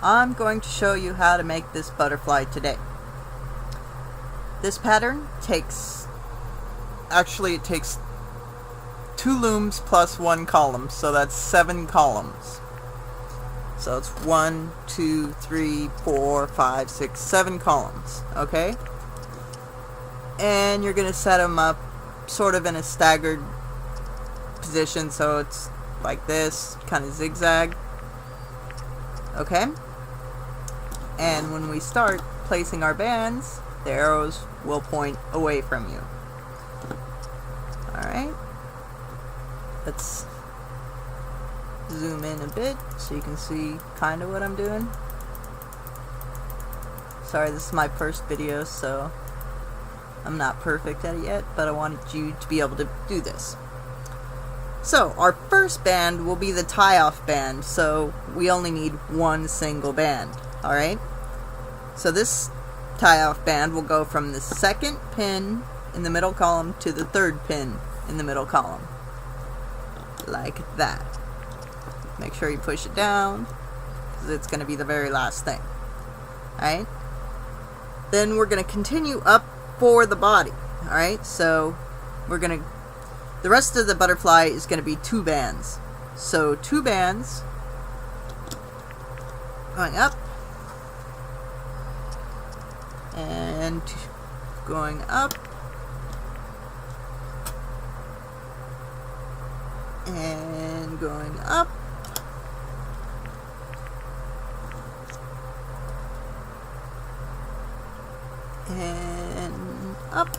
I'm going to show you how to make this butterfly today. This pattern takes, it takes 2 looms plus 1 column, so that's 7 columns. So it's 1, 2, 3, 4, 5, 6, 7 columns, okay? And you're going to set them up sort of in a staggered position, so it's like this, kind of zigzag, okay? And when we start placing our bands, the arrows will point away from you. Alright, let's zoom in a bit so you can see kind of what I'm doing. Sorry, this is my first video, so I'm not perfect at it yet, but I wanted you to be able to do this. So, our first band will be the tie-off band, so we only need 1 single band, alright? So this tie-off band will go from the 2nd pin in the middle column to the 3rd pin in the middle column. Like that. Make sure you push it down, because it's going to be the very last thing. Alright? Then we're going to continue up for the body. Alright? So, the rest of the butterfly is going to be 2 bands. So, 2 bands going up and going up and going up and up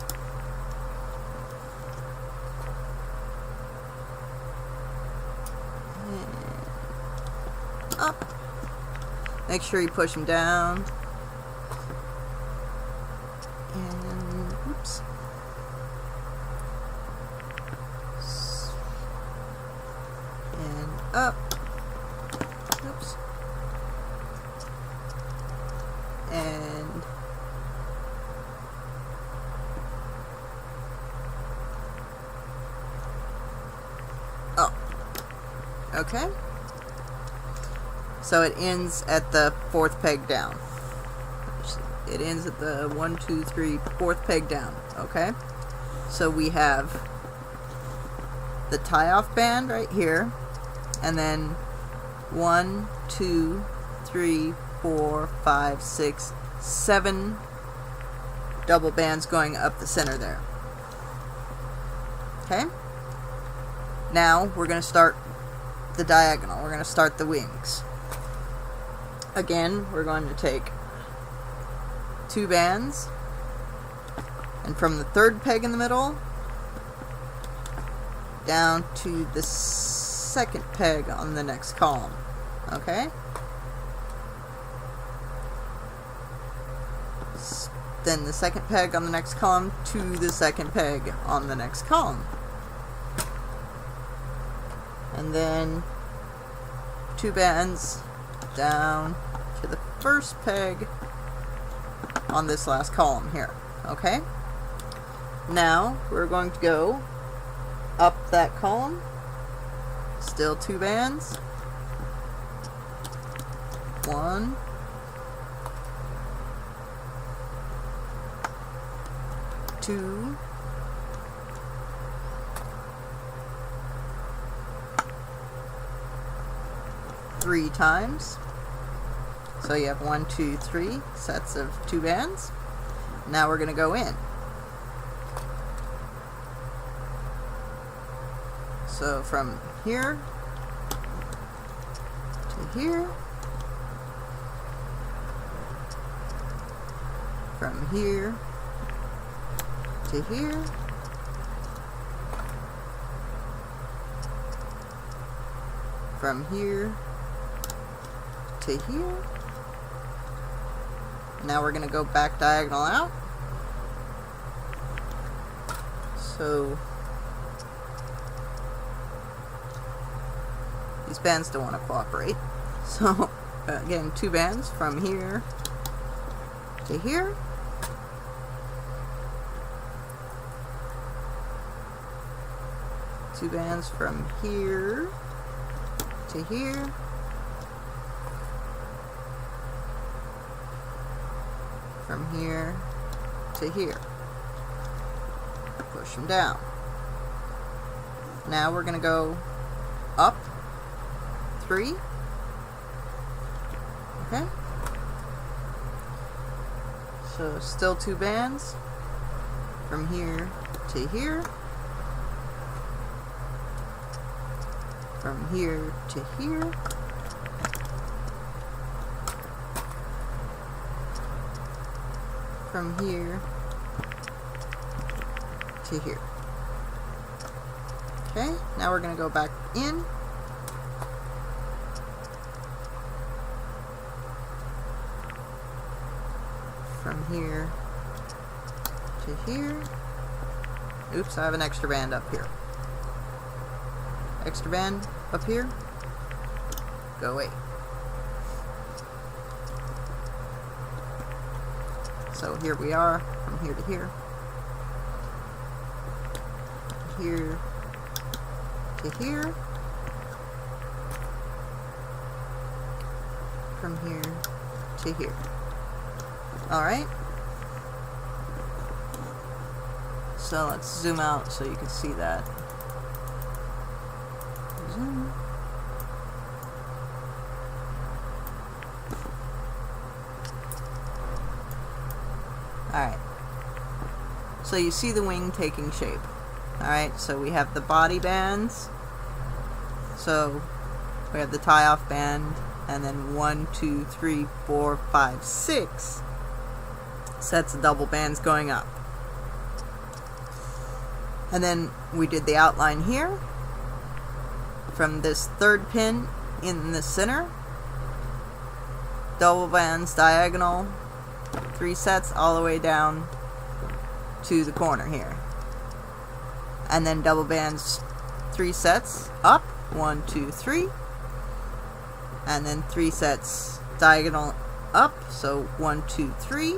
and up. Make sure you push them down. And oops. And up. Oops. And up. Okay. So it ends at the 4th peg down. It ends at the 1, 2, 3, 4th peg down. Okay? So we have the tie-off band right here, and then 1, 2, 3, 4, 5, 6, 7 double bands going up the center there. Okay? Now we're going to start the diagonal. We're going to start the wings. Again, we're going to take 2 bands, and from the 3rd peg in the middle down to the 2nd peg on the next column. Okay? Then the 2nd peg on the next column to the 2nd peg on the next column. And then 2 bands down to the 1st peg on this last column here. Okay? Now we're going to go up that column. Still 2 bands. 1, 2, 3 times. So you have 1, 2, 3 sets of 2 bands. Now we're going to go in. So from here to here, from here to here, from here to here. Now we're going to go back diagonal out. So these bands don't want to cooperate. So again, 2 bands from here to here. 2 bands from here to here. from here to here. Push them down. Now we're going to go up 3. Okay. So still 2 bands from here to here. From here to here. From here to here. Okay, now we're going to go back in. From here to here. Oops, I have an extra band up here. Extra band up here. Go away. So here we are, from here to here. Here to here. From here to here. Alright. So let's zoom out so you can see that. Zoom. Alright. So you see the wing taking shape. Alright, so we have the body bands. So we have the tie-off band, and then 1, 2, 3, 4, 5, 6 sets of double bands going up. And then we did the outline here from this 3rd pin in the center. Double bands diagonal, 3 sets all the way down to the corner here. And then double bands 3 sets up, 1, 2, 3. And then 3 sets diagonal up, so 1, 2, 3.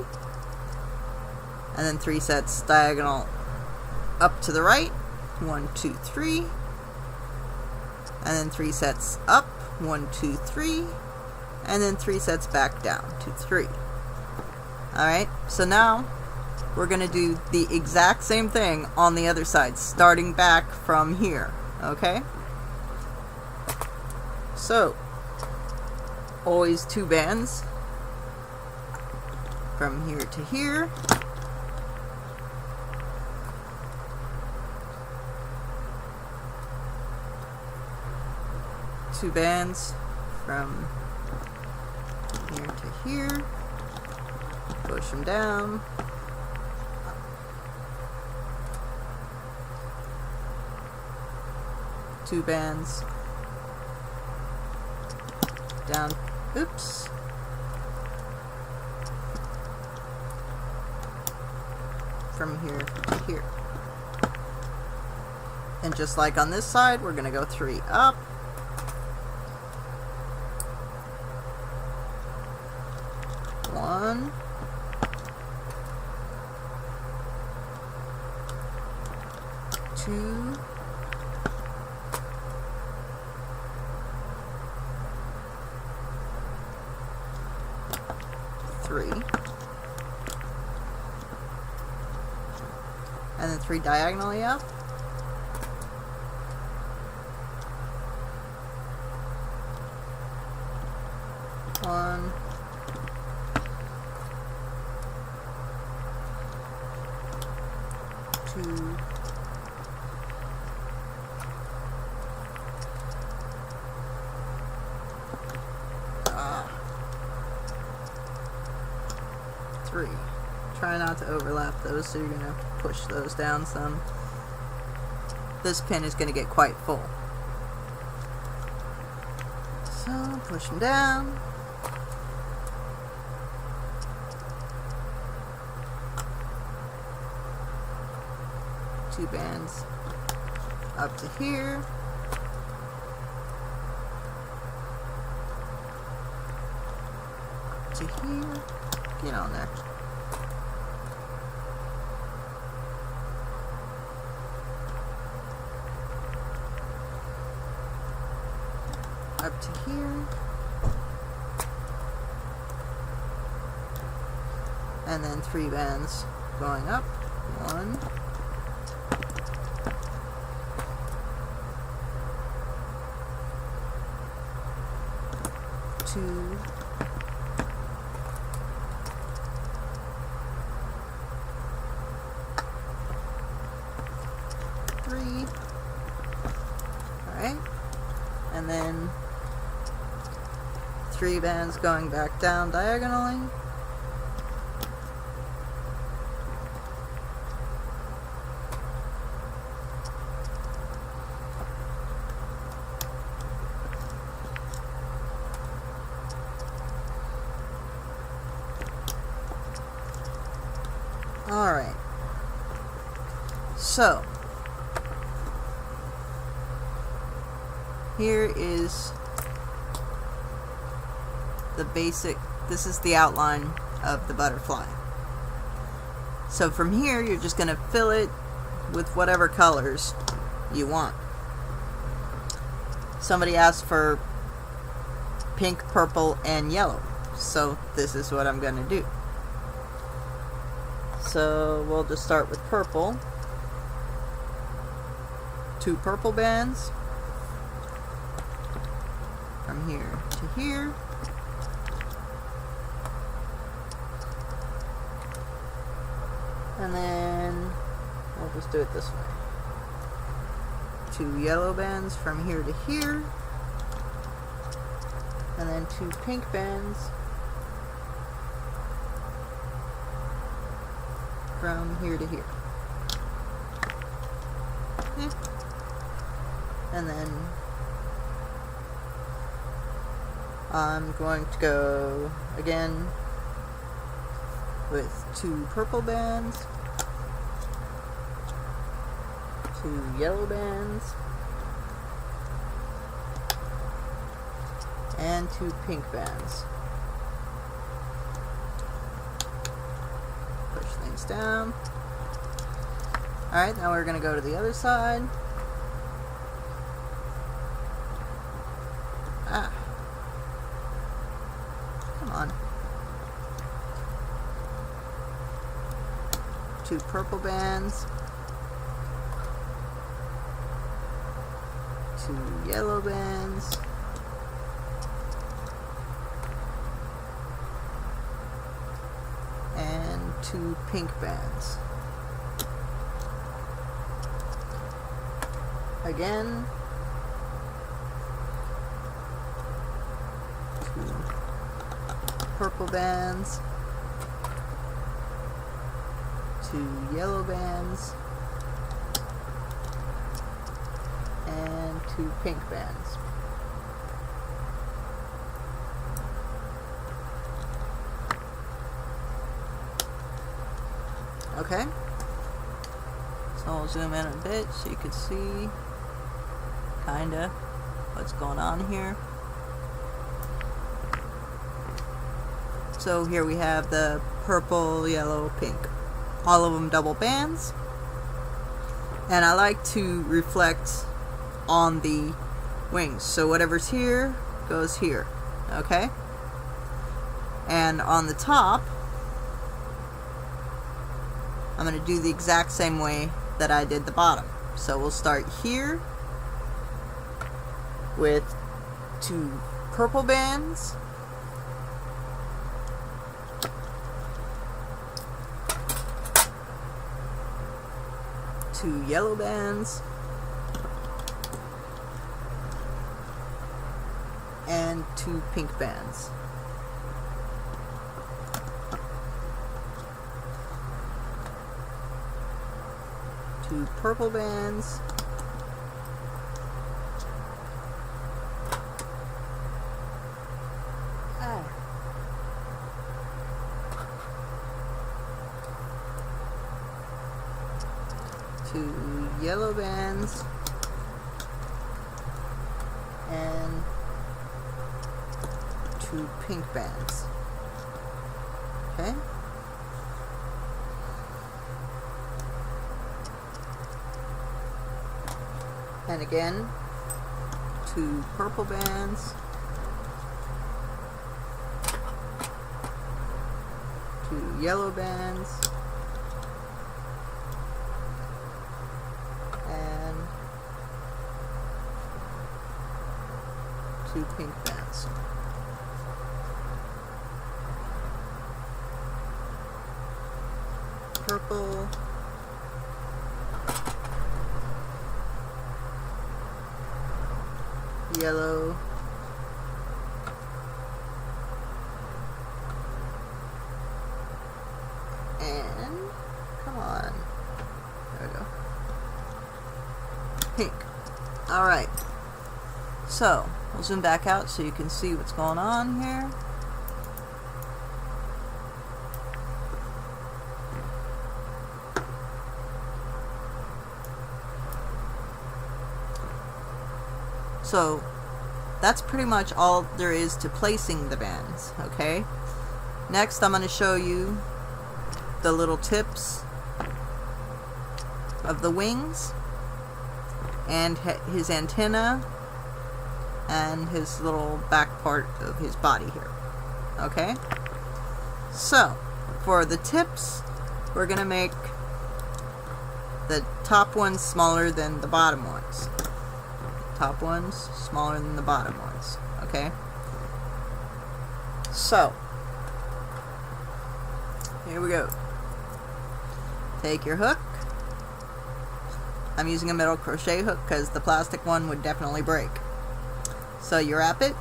And then 3 sets diagonal up to the right, 1, 2, 3. And then 3 sets up, 1, 2, 3. And then 3 sets back down, 2, 3. Alright, so now we're going to do the exact same thing on the other side, starting back from here, okay? So, always 2 bands from here to here. Two bands from here to here. Push them down. Two bands down. Oops. From here to here. And just like on this side, we're going to go 3 up. One. 2. 3. And then 3 diagonally up. One. 2. 3. Try not to overlap those, so you're going to push those down some. This pin is going to get quite full. So, push them down. Two bands up to here. To here. Get on there. Up to here. and then 3 bands going up. 1, 2, 3. Alright, and then 3 bands going back down diagonally. Alright, so here is the basic, this is the outline of the butterfly. So from here you're just going to fill it with whatever colors you want. Somebody asked for pink, purple, and yellow, so this is what I'm going to do. So we'll just start with purple. 2 purple bands from here to here. And then we'll just do it this way. 2 yellow bands from here to here. And then 2 pink bands from here to here. Okay. And then I'm going to go again with 2 purple bands, 2 yellow bands, and 2 pink bands. Push things down. Alright, now we're going to go to the other side. Come on. 2 purple bands, 2 yellow bands, and 2 pink bands. Again, 2 purple bands, 2 yellow bands, and 2 pink bands. Okay, so I'll zoom in a bit so you can see kinda what's going on here. So here we have the purple, yellow, pink, all of them double bands, and I like to reflect on the wings, so whatever's here goes here, okay? And on the top I'm going to do the exact same way that I did the bottom. So we'll start here with 2 purple bands, 2 yellow bands, and 2 pink bands. Two purple bands, two yellow bands, and 2 pink bands. Okay. And again, 2 purple bands, 2 yellow bands. And 2 pink bands. Purple. Yellow. And come on. There we go. Pink. Alright. So, we'll zoom back out so you can see what's going on here. So, that's pretty much all there is to placing the bands, okay? Next, I'm going to show you the little tips of the wings and his antenna and his little back part of his body here, okay? So, for the tips, we're going to make the top ones smaller than the bottom ones. Top ones smaller than the bottom ones, okay? So, here we go. Take your hook. I'm using a metal crochet hook because the plastic one would definitely break. So you wrap it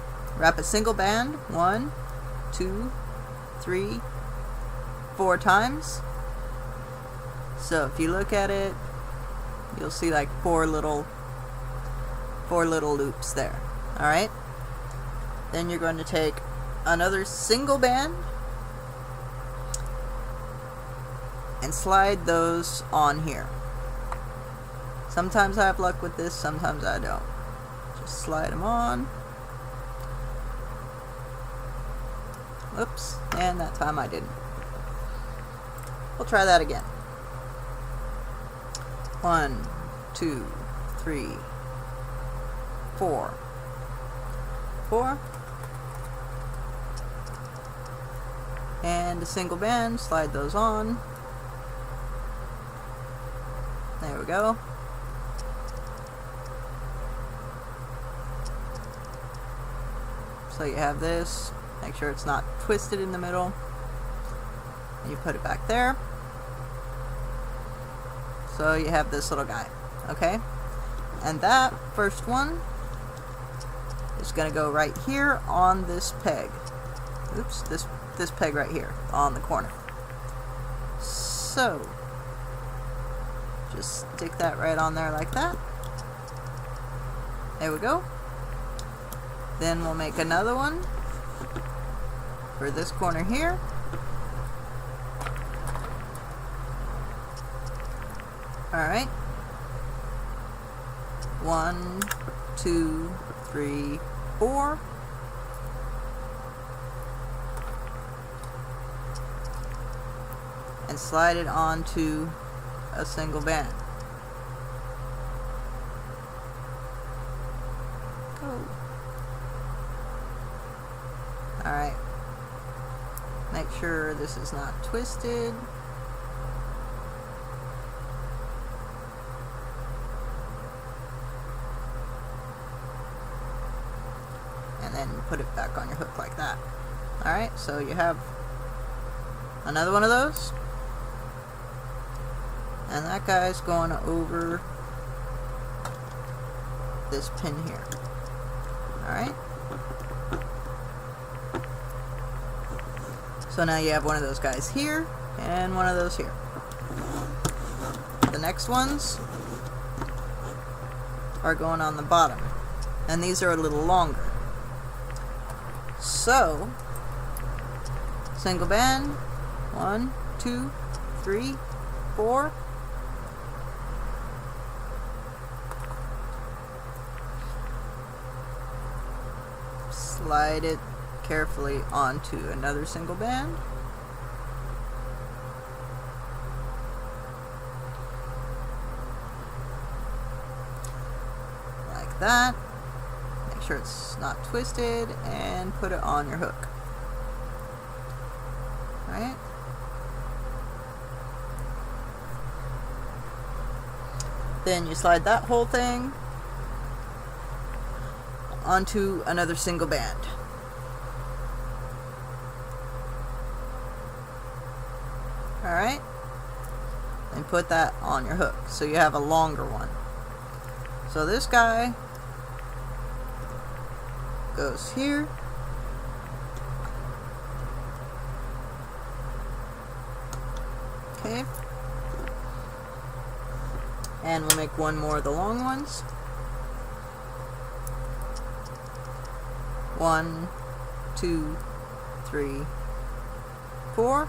single band 1, 2, 3, 4 times. So if you look at it, you'll see like four little loops there. Alright? Then you're going to take another single band and slide those on here. Sometimes I have luck with this, sometimes I don't. Just slide them on. Oops, and that time I didn't. We'll try that again. 1, 2, 3, 4. 4. And a single band, slide those on. There we go. So you have this. Make sure it's not twisted in the middle. And you put it back there. So you have this little guy. Okay? And that first one is going to go right here on this peg. Oops, this peg right here on the corner. So just stick that right on there like that. There we go. Then we'll make another one for this corner here. Alright. 1, 2, 3, 4. And slide it onto a single band. Go. Alright. Make sure this is not twisted. And then put it back on your hook like that. Alright, so you have another one of those. And that guy's going over this pin here. Alright. So now you have one of those guys here, and one of those here. The next ones are going on the bottom. And these are a little longer. So, single band, 1, 2, 3, 4. Slide it carefully onto another single band. Like that. Make sure it's not twisted and put it on your hook. Alright? Then you slide that whole thing onto another single band. Alright? And put that on your hook so you have a longer one. So this guy goes here. Okay. And we'll make one more of the long ones. 1, 2, 3, 4.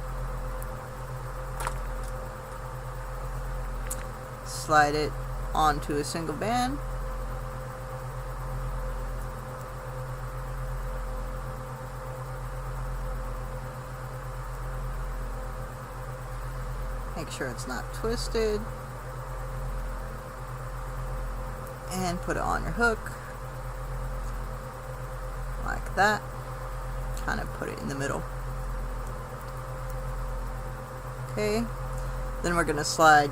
Slide it onto a single band. Make sure it's not twisted. And put it on your hook. Like that. Kind of put it in the middle. Okay. Then we're going to slide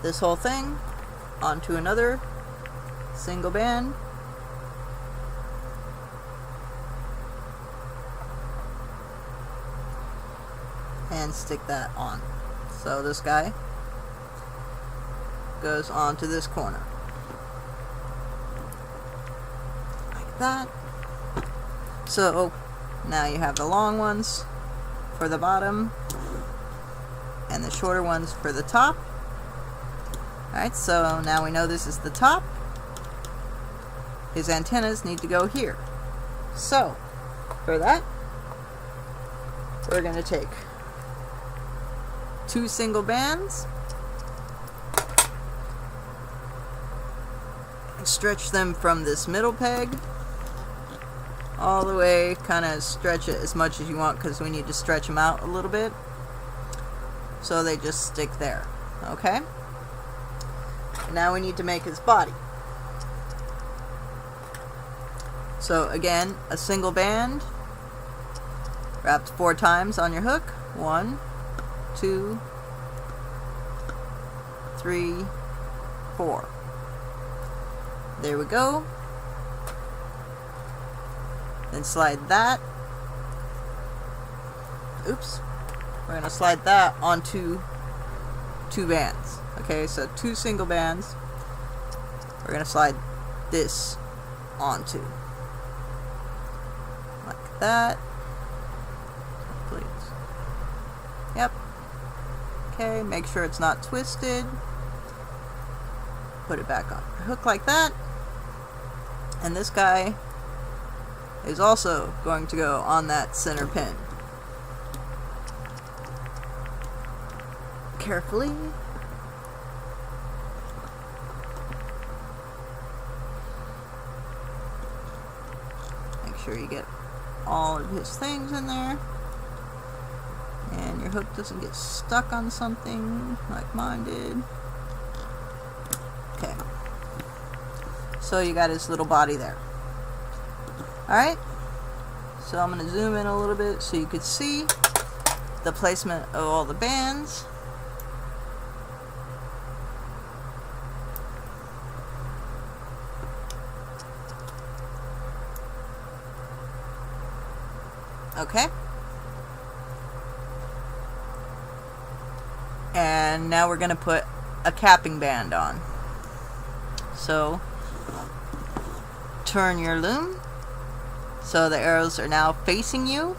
this whole thing onto another single band. And stick that on. So this guy goes onto this corner. Like that. So now you have the long ones for the bottom and the shorter ones for the top. Alright, so now we know this is the top. His antennas need to go here. So, for that, we're going to take 2 single bands and stretch them from this middle peg all the way, kind of stretch it as much as you want because we need to stretch them out a little bit so they just stick there. Okay? Now we need to make his body. So again, a single band wrapped 4 times on your hook. 1, 2, 3, 4. There we go. Then slide that. Oops. We're going to slide that onto 2 bands. Okay, so 2 single bands. We're going to slide this onto. Like that. Please. Yep. Okay, make sure it's not twisted. Put it back on your hook like that. And this guy is also going to go on that center pin. Carefully. Make sure you get all of his things in there. And your hook doesn't get stuck on something like mine did. Okay. So you got his little body there. Alright. So I'm going to zoom in a little bit so you could see the placement of all the bands. Okay. And now we're going to put a capping band on. So, turn your loom so the arrows are now facing you.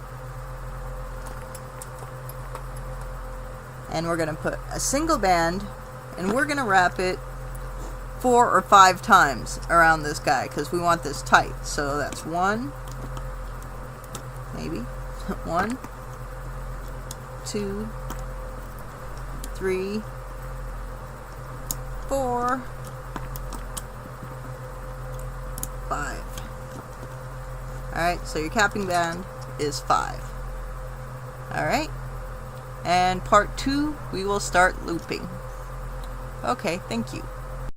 And we're going to put a single band and we're going to wrap it 4 or 5 times around this guy because we want this tight. So that's 1, maybe 1, 2, 3, 4, 5. Alright, so your capping band is 5. Alright, and part 2 we will start looping. Okay, thank you.